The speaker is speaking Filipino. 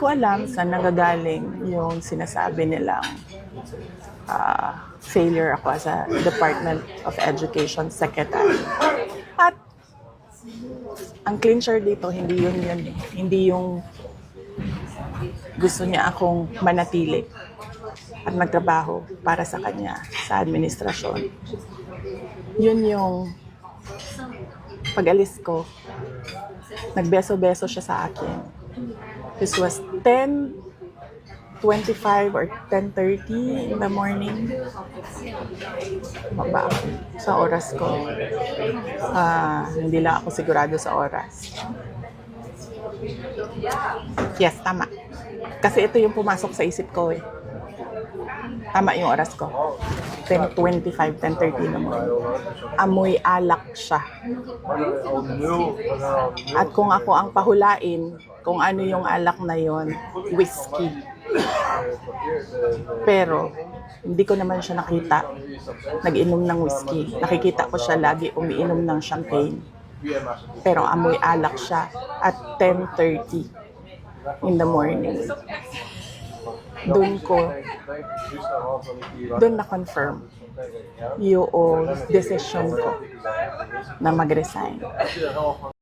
ko alam saan nanggagaling yung sinasabi nilang failure ako as a Department of Education Secretary. At ang clincher dito, hindi yun. Hindi yung gusto niya akong manatili at magtrabaho para sa kanya sa administrasyon. Yun yung pag-alis ko, nagbeso-beso siya sa akin. This was 10:25 or 10:30 in the morning. Baba ako sa oras ko. Hindi lang ako sigurado sa oras. Yes, tama. Kasi ito yung pumasok sa isip ko eh. Tama yung oras ko. 10:25, 10:30 naman. Amoy alak siya. At kung ako ang pahulain, kung ano yung alak na yon, whiskey. Pero, hindi ko naman siya nakita nag-inom ng whiskey. Nakikita ko siya lagi umiinom ng champagne. Pero amoy alak siya at 10:30 in the morning. Doon na-confirm yung decision ko na mag-resign.